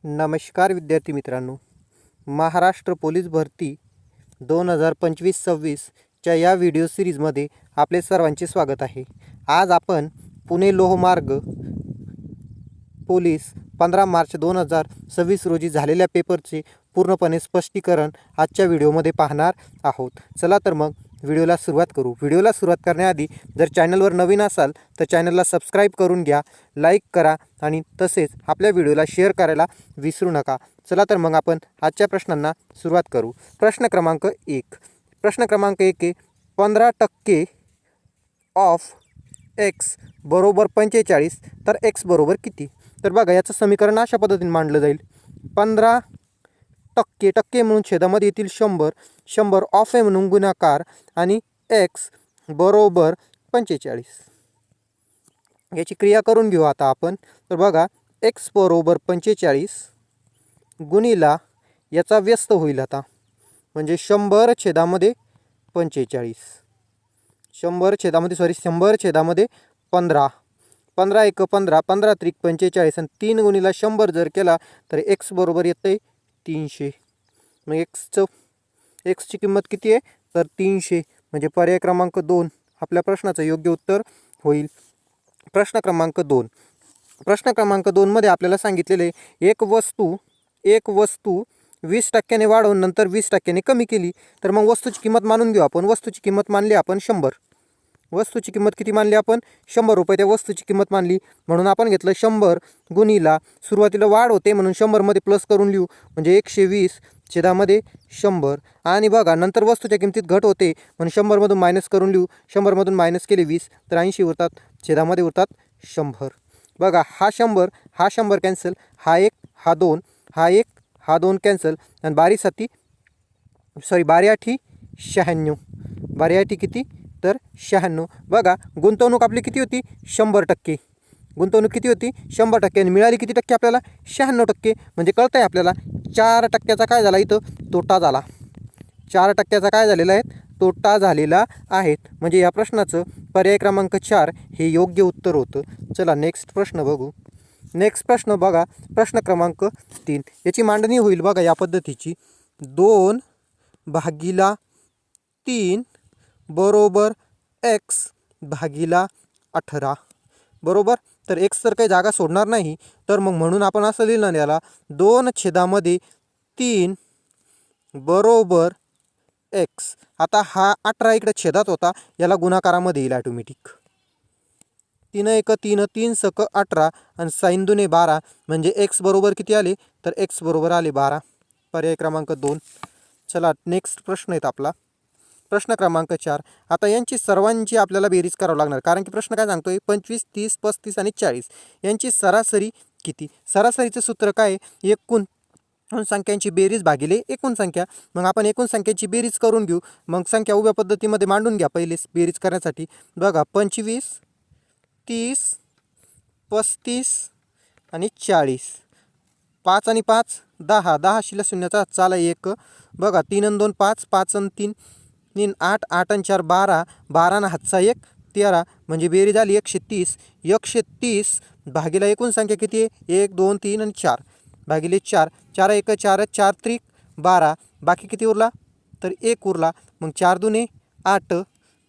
नमस्कार विद्यार्थी मित्रांनो, महाराष्ट्र पोलीस भरती 2025-26च्या या व्हिडिओ सिरीजमध्ये आपले सर्वांचे स्वागत आहे। आज आपण पुणे लोहमार्ग पोलीस 15 मार्च 2026 रोजी झालेल्या पेपरचे पूर्णपणे स्पष्टीकरण आजच्या व्हिडिओमध्ये पाहणार आहोत। चला तर मग व्हिडिओला सुरुवात करू। व्हिडिओला सुरुवात करण्याआधी जर चॅनलवर नवीन असाल तर चॅनलला सबस्क्राईब करून घ्या, लाईक करा आणि तसेच आपल्या व्हिडिओला शेअर करायला विसरू नका। चला तर मग आपण आजच्या प्रश्नांना सुरुवात करू। प्रश्न क्रमांक 1 आहे 15% ऑफ x बरोबर 45 तर x बरोबर किती। तर बघा याचं समीकरण अशा पद्धतीने मांडलं जाईल। 15% टक्के म्हणून छेदामध्ये येतील 100 ऑफ आहे म्हणून गुणाकार आणि x बरोबर 45। याची क्रिया करून घेऊ आता आपण। तर बघा x बरोबर 45 गुणिला याचा व्यस्त होईल आता, म्हणजे 100 छेदामध्ये 45, 100 छेदामध्ये 15, 15 एक 15, 15 त्रिक 45 आणि 3 गुणिला 100 जर केला तर x बरोबर येते 300। मग एक्सची किंमत किती आहे तर 300, म्हणजे पर्याय क्रमांक 2 आपल्या प्रश्नाचं योग्य उत्तर होईल। प्रश्न क्रमांक 2 मध्ये आपल्याला सांगितलेले एक वस्तू 20% वाढवून नंतर 20% कमी केली, तर मग वस्तूची किंमत मानून घेऊ आपण। वस्तूची किंमत मानली आपण 100, वस्तूची किंमत किती मानली आपण 100 रुपये त्या वस्तूची किंमत मानली, म्हणून आपण घेतलं 100 गुणिला सुरुवातीला वाढ होते म्हणून 100 मध्ये प्लस करून लिहू, म्हणजे 120 छेदामध्ये 100 आणि बघा नंतर वस्तूच्या किमतीत घट होते म्हणून 100 मधून मायनस करून लिहू, 100 मधून मायनस केले 20 तर 80 उरतात, छेदामध्ये उरतात 100। बघा हा 100 कॅन्सल, हा 1 हा 2 हा 1 हा 2 कॅन्सल आणि 12 8 96, 12 8 किती तर 96। बघा गुंतवणूक आपली किती होती 100%, गुंतवणूक किती होती 100% आणि मिळाली किती टक्के आपल्याला 96%, म्हणजे कळतंय आपल्याला 4% काय झाला इथं तोटा झाला, 4% काय झालेला आहे तोटा झालेला आहे, म्हणजे या प्रश्नाचं पर्याय क्रमांक 4 हे योग्य उत्तर होतं। चला नेक्स्ट प्रश्न बघू। नेक्स्ट प्रश्न बघा प्रश्न क्रमांक 3, याची मांडणी होईल बघा या पद्धतीची। 2/3 बरोबर x भागिला 18 बरोबर, तर x तर काही जागा सोडणार नाही, तर मग म्हणून आपण असं लिहिलं ना याला 2/3 बरोबर x। आता हा 18 इकडे छेदात होता, याला गुणाकारामध्ये येईल ऑटोमॅटिक। 3 एक 3, 3 सक 18 आणि साइन 2 12, म्हणजे x बरोबर किती आले तर x बरोबर आले 12, पर्याय क्रमांक 2। चला नेक्स्ट प्रश्न आहे आपला प्रश्न क्रमांक 4। आता यांची सर्वांची आपल्याला बेरीज करावं लागणार, कारण की प्रश्न काय सांगतोय 25 30 35 आणि 40 यांची सरासरी किती। सरासरीचं सूत्र काय, एकूण संख्यांची बेरीज भागिले एकूण संख्या। मग आपण एकूण संख्येची बेरीज करून घेऊ, मग संख्या उभ्या पद्धतीमध्ये मांडून घ्या पहिले बेरीज करण्यासाठी। बघा 25 30 35 आणि 40, 5 आणि 5 10, 10 शिल्लक शून्याचा चाला 1, बघा 3 आणि 2 5, 5 आणि 3 8, 8 आणि 4 12, 12 आणि हातचा 1 13, म्हणजे बेरीज आली 130। 130 भागिले एकूण संख्या किती आहे 1 2 3 आणि 4 भागिले 4, 4 एक 4, 4 त्रिक 12, बाकी किती उरला तर 1 उरला, मग 4 दुने 8,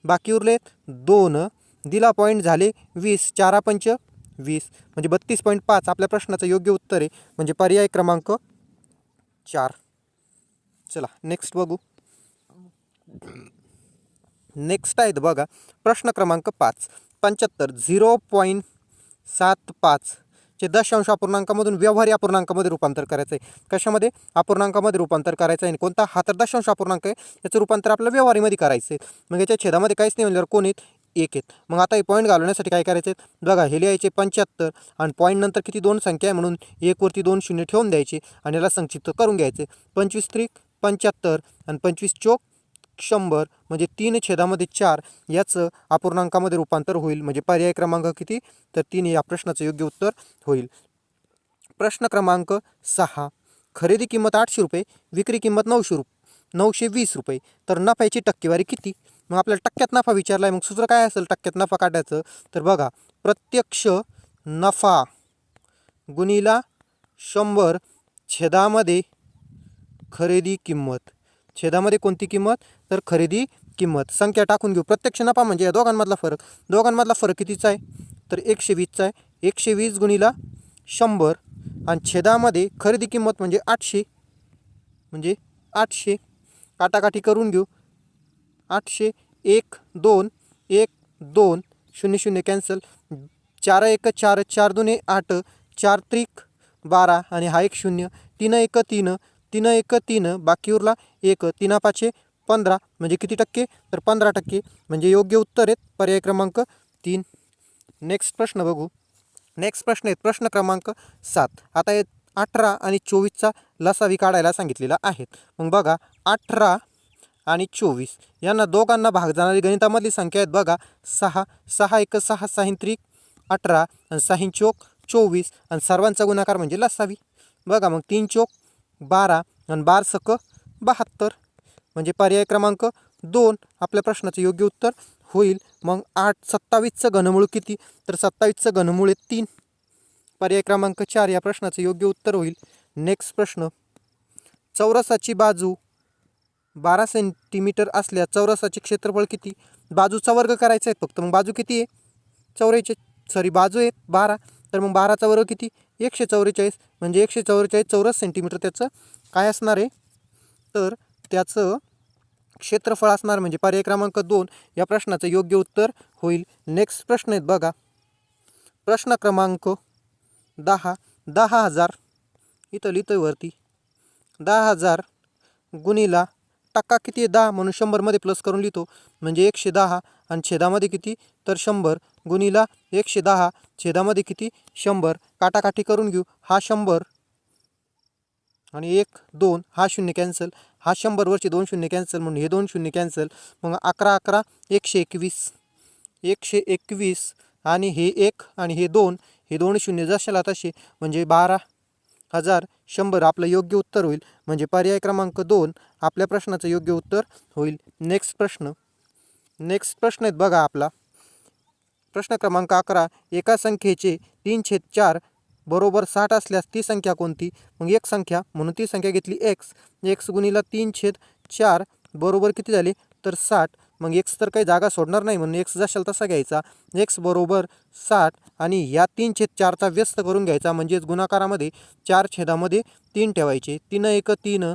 बाकी उरले 2, दिला पॉईंट झाले 20, 4 पंच 20, म्हणजे 32.5 आपल्या प्रश्नाचं योग्य उत्तर आहे, म्हणजे पर्याय क्रमांक 4। चला नेक्स्ट बघू। नेक्स्ट आहे बघा प्रश्न क्रमांक 5। 75 0.75 चे दशांश अपूर्णांकामधून व्यवहारी अपूर्णांकामध्ये रूपांतर करायचं आहे। कशामध्ये अपूर्णांकामध्ये रूपांतर करायचं आहे, कोणता हा तर दशांश अपूर्णांक आहे, याचं रूपांतर आपल्याला व्यवहारीमध्ये करायचं आहे। मग याच्या छेदामध्ये काहीच नाही म्हणल्यावर कोण आहेत 1 आहेत, मग आता हे पॉईंट घालवण्यासाठी काय करायचं आहे बघा, हे लिहायचे 75 आणि पॉईंट नंतर किती 2 संख्या आहे म्हणून 1 वरती 2 शून्य ठेवून द्यायचे आणि याला संक्षिप्त करून घ्यायचे। 25 त्रिक 75 आणि 25 चोक 100, म्हणजे 3 छेदामध्ये 4 याचं अपूर्णांकामध्ये रूपांतर होईल, म्हणजे पर्याय क्रमांक किती तर 3 या प्रश्नाचं योग्य उत्तर होईल। प्रश्न क्रमांक 6, खरेदी किंमत 800 रुपये, विक्री किंमत 920 रुपये, तर नफ्याची टक्केवारी किती। मग आपल्याला टक्क्यात नफा विचारला आहे, मग सूत्र काय असेल टक्क्यात नफा काढायचं, तर बघा प्रत्यक्ष नफा गुणिला 100 छेदामध्ये खरेदी किंमत, छेदामध्ये कोणती किंमत, तर खरेदी किंमत. संख्या टाकून घेऊ. प्रत्यक्ष नफा म्हणजे या दोघांमधला फरक. दोघांमधला फरक कितीचा आहे, तर 120चा आहे. 120 गुणिला 100 आणि छेदामध्ये खरेदी किंमत म्हणजे 800, म्हणजे 800. काटाकाटी करून घेऊ. 800, 1 2 1 2 0 0 कॅन्सल. 4 1 4 4 2 8 4 त्रिक 12 आणि हा 1 0. 3 1 3 3 1 3 बाकी उरला 1. 3 5 15 म्हणजे किती टक्के, तर 15%. म्हणजे योग्य उत्तर आहेत पर्याय क्रमांक 3. नेक्स्ट प्रश्न बघू. नेक्स्ट प्रश्न आहे प्रश्न क्रमांक 7. आता हे 18 आणि 24चा लसावी काढायला सांगितलेला आहेत. मग बघा 18 आणि 24 यांना दोघांना भाग जाणारी गणितामधली संख्या आहेत बघा 6. 6 1 6 6 त्रिक 18 आणि 6 चोक 24 आणि सर्वांचा गुणाकार म्हणजे लसावी. बघा मग 3 चोक 12 आणि 12 सक 72 म्हणजे पर्याय क्रमांक 2 आपल्या प्रश्नाचं योग्य उत्तर होईल. मग 27चं घनमूळ किती, तर 27चं घनमूळ 3. पर्याय क्रमांक 4 या प्रश्नाचं योग्य उत्तर होईल. नेक्स्ट प्रश्न. चौरसाची बाजू 12 सेंटीमीटर असल्यास चौरसाचे क्षेत्रफळ किती. बाजूचा वर्ग करायचा आहे फक्त. मग बाजू किती आहे, बाजू आहे 12, तर मग 12चा वर्ग किती, 144 म्हणजे 144 चौरस सेंटीमीटर त्याचं काय असणार आहे, तर त्याचं क्षेत्रफळ असणार. म्हणजे पर्याय क्रमांक 2 या प्रश्नाचं योग्य उत्तर होईल. नेक्स्ट प्रश्न आहेत बघा. प्रश्न क्रमांक 10. 10,000 इथं लिहितोय वरती. 10,000 गुणिला टक्का किती आहे 10 म्हणून 100मध्ये प्लस करून लिहितो म्हणजे 110 आणि छेदामध्ये किती, तर 100 गुणिला 110 छेदामध्ये किती 100. काटाकाटी करून घेऊ. हा 100 आणि 1 2 हा 0 कॅन्सल. हा 100 वरचे 2 शून्य कॅन्सल म्हणून हे 2 शून्य कॅन्सल. मग 11 11 121 121 आणि हे 1 आणि हे 2 हे 2 शून्य जशाला तसे म्हणजे 12,100 आपलं योग्य उत्तर होईल. म्हणजे पर्याय क्रमांक 2 आपल्या प्रश्नाचं योग्य उत्तर होईल. नेक्स्ट प्रश्न. नेक्स्ट प्रश्न आहेत बघा आपला. प्रश्न क्रमांक 11. एका संख्येचे 3/4 बरोबर 60 असल्यास ती संख्या कोणती. मग एक संख्या म्हणून ती संख्या घेतली x. x गुणिला 3/4 बरोबर किती झाले, तर 60. मग x तर काही जागा सोडणार नाही म्हणून x जशाल तसा घ्यायचा. x बरोबर 60 आणि या 3/4चा व्यस्त करून घ्यायचा म्हणजेच गुणाकारामध्ये 4 छेदामध्ये 3 ठेवायचे. 3 1 3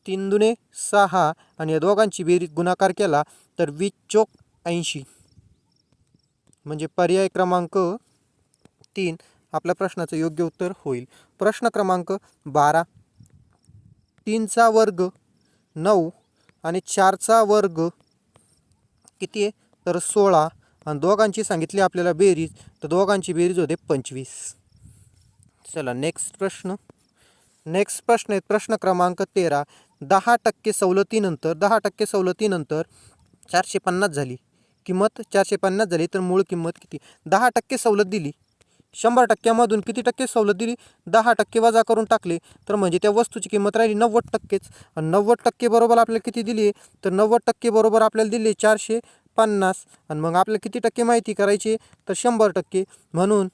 3 दुने 6 आणि या दोघांची बेरीज गुणाकार केला तर 20 चोक 80 म्हणजे पर्याय क्रमांक 3 आपल्या प्रश्नाचं योग्य उत्तर होईल. प्रश्न क्रमांक 12. 3चा वर्ग 9 आणि 4चा वर्ग किती आहे, तर 16 आणि दोघांची सांगितली आपल्याला बेरीज, तर दोघांची बेरीज होते 25. चला नेक्स्ट प्रश्न. नेक्स्ट प्रश्न आहे प्रश्न क्रमांक 13. 10% सवलतीनंतर 10% सवलतीनंतर 450 झाली. किंमत 450 झाली तर मूळ किंमत किती. 10% सवलत दिली. 100%मधून किती टक्के सवलत दिली, 10% वजा करून टाकले तर म्हणजे त्या वस्तूची किंमत राहिली 90%च. आणि 90% बरोबर आपल्याला किती दिली आहे, तर 90% बरोबर आपल्याला दिली 450. आणि मग आपल्याला किती टक्के माहिती करायची, तर 100%. म्हणून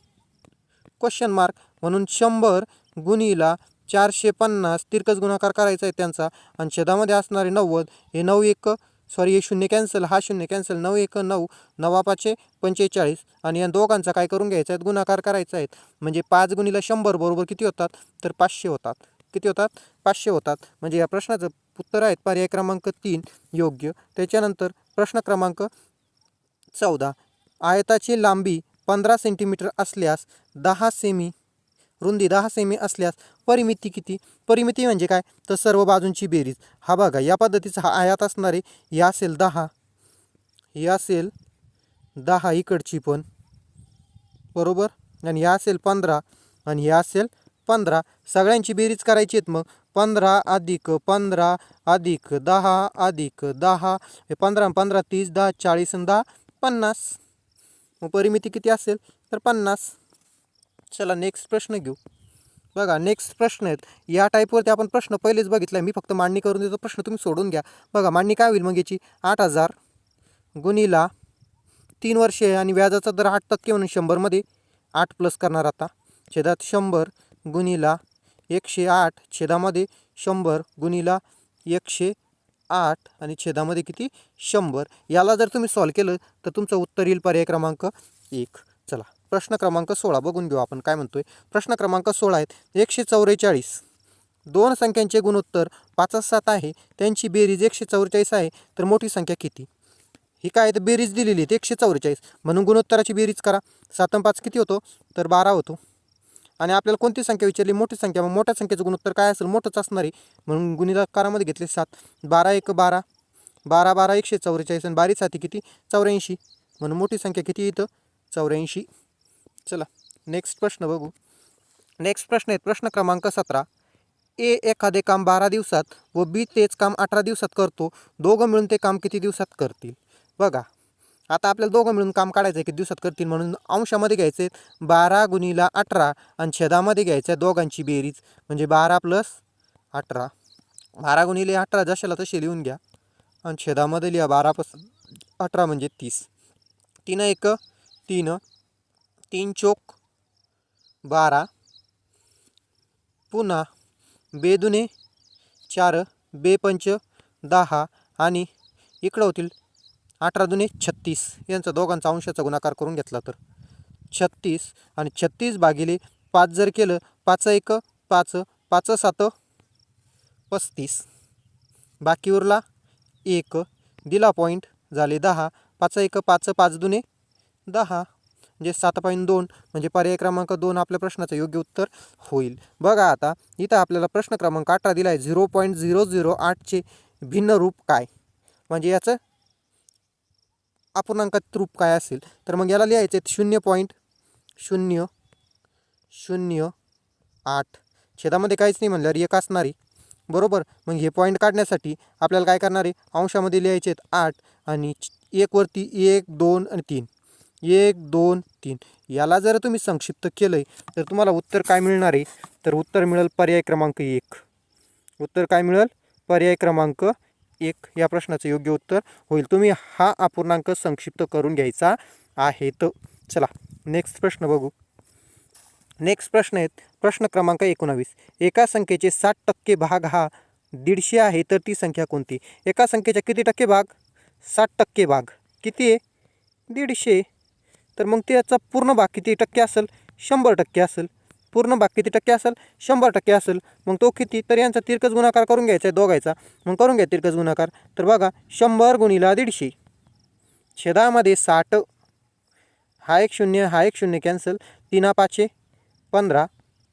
क्वेश्चन मार्क. म्हणून 100 गुणिला 450 तिरकस गुणाकार करायचा आहे त्यांचा आणि छेदामध्ये असणारे 90. हे 9 1 हे 0 कॅन्सल, हा 0 कॅन्सल. 9 1 9 9 5 45 आणि या दोघांचा काय करून घ्यायचा आहे, गुणाकार करायचा आहे. म्हणजे 5 गुणिला 100 बरोबर किती होतात, तर 500 होतात. किती होतात, 500 होतात. म्हणजे या प्रश्नाचं उत्तर आहेत पर्याय क्रमांक 3 योग्य. त्याच्यानंतर प्रश्न क्रमांक 14. आयताची लांबी 15 सेंटीमीटर असल्यास 10 सेमी रुंदी 10 सेमी असल्यास परिमिती किती. परिमिती म्हणजे काय, तर सर्व बाजूंची बेरीज. हा बघा या पद्धतीचा हा आयात असणार आहे. ही असेल 10, ही असेल 10 इकडची पण बरोबर, आणि ही असेल 15 आणि ही असेल 15. सगळ्यांची बेरीज करायची आहेत. मग 15 अधिक 15 अधिक 10 अधिक 10 हे 15 15 30 10 40 आणि 10 50. मग परिमिती किती असेल, तर 50. चला नेक्स्ट प्रश्न घेऊ. बघा नेक्स्ट प्रश्न आहेत या टाईपवरती आपण प्रश्न पहिलेच बघितला आहे. मी फक्त मांडणी करून देतो, प्रश्न तुम्ही सोडून घ्या. बघा मांडणी काय होईल मग याची. 8,000 गुणिला 3 वर्षे आणि व्याजाचा दर 8% म्हणून 100मध्ये 8 प्लस करणार आता छेदात 100 गुणिला 108 छेदामध्ये 100 गुणिला 108 आणि छेदामध्ये किती 100. याला जर तुम्ही सॉल्व केलं तर तुमचं उत्तर येईल पर्याय क्रमांक 1. चला प्रश्न क्रमांक 16 बघून घेऊ आपण काय म्हणतोय. प्रश्न क्रमांक 16 आहेत. 144 दोन संख्यांचे गुणोत्तर 5-7 आहे, त्यांची बेरीज 144 आहे, तर मोठी संख्या किती. ही काय तर बेरीज दिलेली आहे 144 म्हणून गुणोत्तराची बेरीज करा. 7 आणि 5 किती होतो तर 12 होतो. आणि आपल्याला कोणती संख्या विचारली मोठी संख्या, मग मोठ्या संख्येचं गुणोत्तर काय असेल मोठंच असणार आहे म्हणून गुणिलेकारामध्ये घेतले 7. 12 1 12 12 12 144 आणि 12 7 किती 84 म्हणून मोठी संख्या किती इथं 84. चला नेक्स्ट प्रश्न बघू. नेक्स्ट प्रश्न आहे प्रश्न क्रमांक 17. ए एखादे काम 12 दिवसात व बी तेच काम 18 दिवसात करतो, दोघं मिळून ते काम किती दिवसात करतील. बघा आता आपल्याला दोघं मिळून काम काढायचं आहे किती दिवसात करतील म्हणून अंशामध्ये घ्यायचे 12 गुणिला 18 आणि छेदामध्ये घ्यायचं दोघांची बेरीज म्हणजे 12 + 18. 12 गुणिले 18 जशाला तसे लिहून घ्या आणि छेदामध्ये लिहा 12 + 18 म्हणजे 30. 3 1 3 3 चोक 12 पुन्हा बे दुने 4 बे पंच 10 आणि इकडं होतील 18 दुने 36. यांचा दोघांचा अंशाचा गुणाकार करून घेतला तर 36 आणि 36 भागिले 5 जर केलं 5 1 5 5 7 35 बाकी उरला 1 दिला पॉईंट झाले 10. 5 1 5 5 दुने 10 म्हणजे 7.2 म्हणजे पर्याय क्रमांक 2 आपल्या प्रश्नाचं योग्य उत्तर होईल. बघा आता इथं आपल्याला प्रश्न क्रमांक 18 दिला आहे. 0.008चे भिन्न रूप काय म्हणजे याचं अपूर्णांकात रूप काय असेल तर मग याला लिहायचे 0.008 छेदामध्ये काहीच नाही म्हणल्यावर एक असणारी बरोबर. मग हे पॉईंट काढण्यासाठी आपल्याला काय करणार आहे अंशामध्ये लिहायचे 8 आणि 1 वरती 1 2 आणि 3 1 2 3. याला जर तुम्ही संक्षिप्त केलं तर तुम्हाला उत्तर काय मिळणार आहे तर उत्तर मिळेल पर्याय क्रमांक 1. उत्तर काय मिळेल पर्याय क्रमांक 1 या प्रश्नाचं योग्य उत्तर होईल. तुम्ही हा अपूर्णांक संक्षिप्त करून घ्यायचा आहे. तर चला नेक्स्ट प्रश्न बघू. नेक्स्ट प्रश्न आहेत प्रश्न क्रमांक 19. एका संख्येचे 60% भाग हा 150 आहे तर ती संख्या कोणती. एका संख्येचा किती टक्के भाग 60% भाग किती आहे 150. तर मग त्याचा पूर्ण भाग किती टक्के असेल 100% असेल. पूर्ण भाग किती टक्के असेल 100% असेल. मग तो किती तर यांचा तिरकस गुणाकार करून घ्यायचा आहे दोघायचा. मग करून घ्या तिरकस गुणाकार. तर बघा 100 गुणिला 150 छेदामध्ये 60 हा एक 0 हा एक 0 कॅन्सल. 3 5 15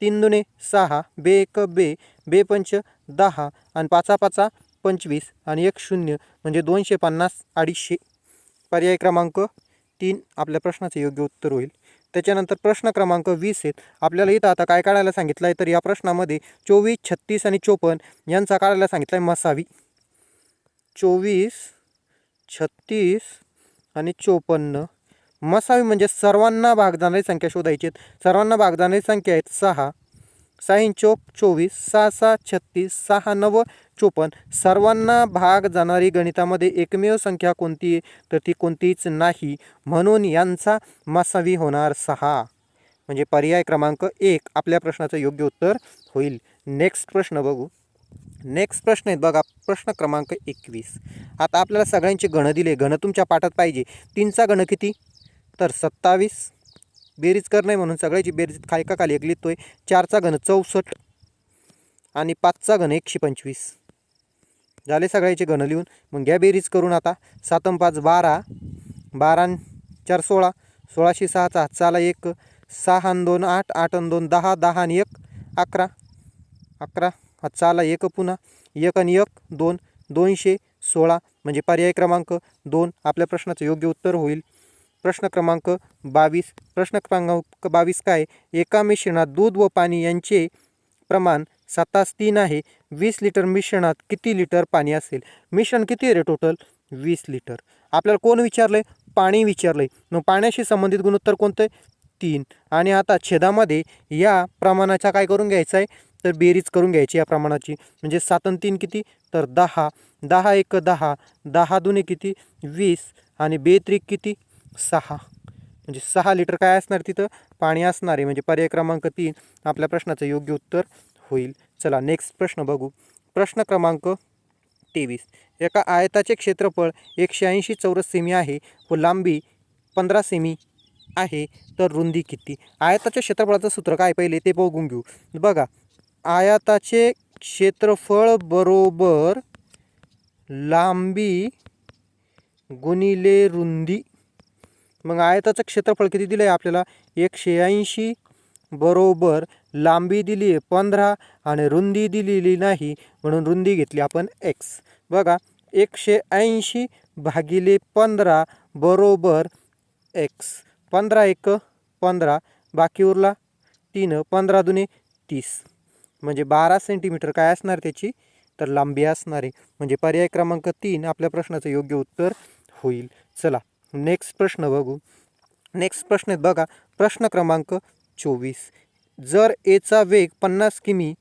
3 दुने 6 बे 1 बे बे पंच 10 आणि 5 5 25 आणि 1 0 म्हणजे 250 250. पर्याय क्रमांक 3 आपल्या प्रश्नाचं योग्य उत्तर होईल. त्याच्यानंतर प्रश्न क्रमांक 20 आहेत. आपल्याला इथं आता काय काढायला सांगितलं आहे तर या प्रश्नामध्ये 24 36 आणि 54 यांचा काढायला सांगितलं आहे मसावी. 24 36 आणि 54 मसावी म्हणजे सर्वांना भाग जाणारी संख्या शोधायची. सर्वांना भाग जाणारी संख्या आहेत 6 6 चौक 24 6 6 36 6 9 54. सर्वांना भाग जाणारी गणितामध्ये एकमेव संख्या कोणती आहे तर ती कोणतीच नाही म्हणून यांचा मसावी होणार 6 म्हणजे पर्याय क्रमांक 1 आपल्या प्रश्नाचं योग्य उत्तर होईल. नेक्स्ट प्रश्न बघू. नेक्स्ट प्रश्न आहेत बघा प्रश्न क्रमांक 21. आता आपल्याला सगळ्यांचे गण दिले. गण तुमच्या पाठात पाहिजे. 3चा गण किती तर 27 बेरीज कर नाही म्हणून सगळ्याची बेरीज खाली एक लिहितोय. 4चा घन 64 आणि 5चा घन 125 झाले सगळ्याचे घन लिहून. मग घ्या बेरीज करून आता 7 आणि 5 12 12 आणि 4 16 16 6चा हातचाला 1 6 आणि 2 8 8 आणि 2 10 10 आणि 1 11 11 हातचाला 1 पुन्हा 1 आणि 1 2 216 म्हणजे पर्याय क्रमांक 2 आपल्या प्रश्नाचं योग्य उत्तर होईल. प्रश्न क्रमांक 22. प्रश्न क्रमांक 22 काय. एका मिश्रणात दूध व पाणी यांचे प्रमाण 7:3 आहे. 20 लिटर मिश्रणात किती लिटर पाणी असेल. मिश्रण किती रे टोटल 20 लिटर. आपल्याला कोण विचारलंय पाणी विचारलंय. मग पाण्याशी संबंधित गुणोत्तर कोणतं 3. आणि आता छेदामध्ये या प्रमाणाचा काय करून घ्यायचं आहे तर बेरीज करून घ्यायची या प्रमाणाची. म्हणजे 7 आणि 3 किती तर 10 10 1 10 10 दुने किती 20 आणि बेत्रिक किती 6 म्हणजे 6 लिटर काय असणार तिथं पाणी असणार आहे. म्हणजे पर्याय क्रमांक 3 आपल्या प्रश्नाचं योग्य उत्तर होईल. चला नेक्स्ट प्रश्न बघू. प्रश्न क्रमांक 23. एका आयताचे क्षेत्रफळ 180 चौरस सेमी आहे व लांबी 15 सेमी आहे, तर रुंदी किती? आयताच्या क्षेत्रफळाचं सूत्र काय पहिले ते बघून घेऊ. बघा, आयताचे क्षेत्रफळ बरोबर लांबी गुणिले रुंदी. मग आयताचं क्षेत्रफळ किती दिलं आहे आपल्याला? 180 बरोबर लांबी दिली आहे 15 आणि रुंदी दिलेली नाही, म्हणून रुंदी घेतली आपण x. बघा, 180 भागिले 15 बरोबर x. 15 एक 15, बाकी उरला 3, 15 दुने 30, म्हणजे 12 सेंटीमीटर काय असणार त्याची तर लांबी असणार आहे. म्हणजे पर्याय क्रमांक 3 आपल्या प्रश्नाचं योग्य उत्तर होईल. चला नेक्स्ट प्रश्न बघू. नेक्स्ट प्रश्न आहेत बघा, प्रश्न क्रमांक 24. जर एचा वेग 50 किमी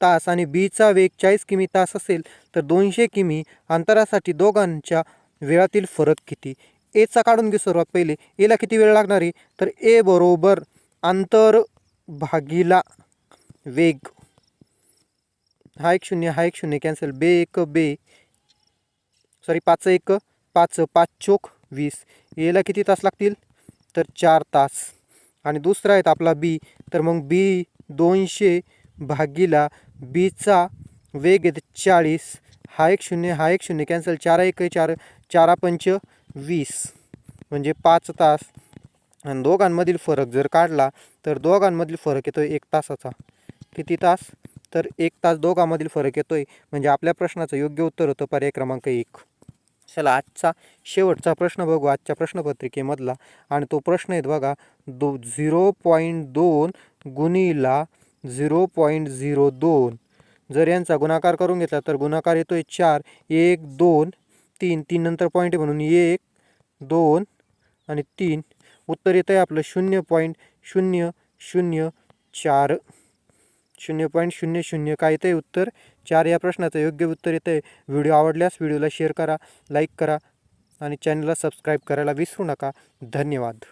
तास आणि बीचा वेग 40 किमी तास असेल तर 200 किमी अंतरासाठी दोघांच्या वेळातील फरक किती? एचा काढून घेऊ सर्वात पहिले. एला किती वेळ लागणार आहे तर ए बरोबर अंतर भागिला वेग. हा एक शून्य कॅन्सल. बे एक बे सॉरी 5 एक 5, 5 चोक 20. एला किती तास लागतील तर 4 तास. आणि दुसरा आहे आपला बी, तर मग बी 200 भागिला बीचा वेग आहे 40. हा एक शून्य कॅन्सल. 4 एक 4, 4 पंच 20, म्हणजे 5 तास. आणि दोघांमधील फरक जर काढला तर दोघांमधील फरक येतो 1 तासाचा. किती तास तर 1 तास दोघांमधील फरक येतोय. म्हणजे आपल्या प्रश्नाचं योग्य उत्तर होतं पर्याय क्रमांक 1. चला आजचा शेवटचा प्रश्न बघू आजच्या प्रश्नपत्रिकेमधला. आणि तो प्रश्न आहे बघा 0.2 गुणिला 0.02. जर यांचा गुणाकार करून घेतला तर गुणाकार येतोय 4. 1 2 3, 3 नंतर पॉईंट म्हणून 1 2 आणि 3. उत्तर येतं आहे आपलं 0.004. 0.00 काय येतं आहे उत्तर 4. या प्रश्नाचं योग्य उत्तर येतं आहे. व्हिडिओ आवडल्यास व्हिडिओला शेअर करा, लाईक करा आणि चॅनलला सबस्क्राईब करायला विसरू नका. धन्यवाद.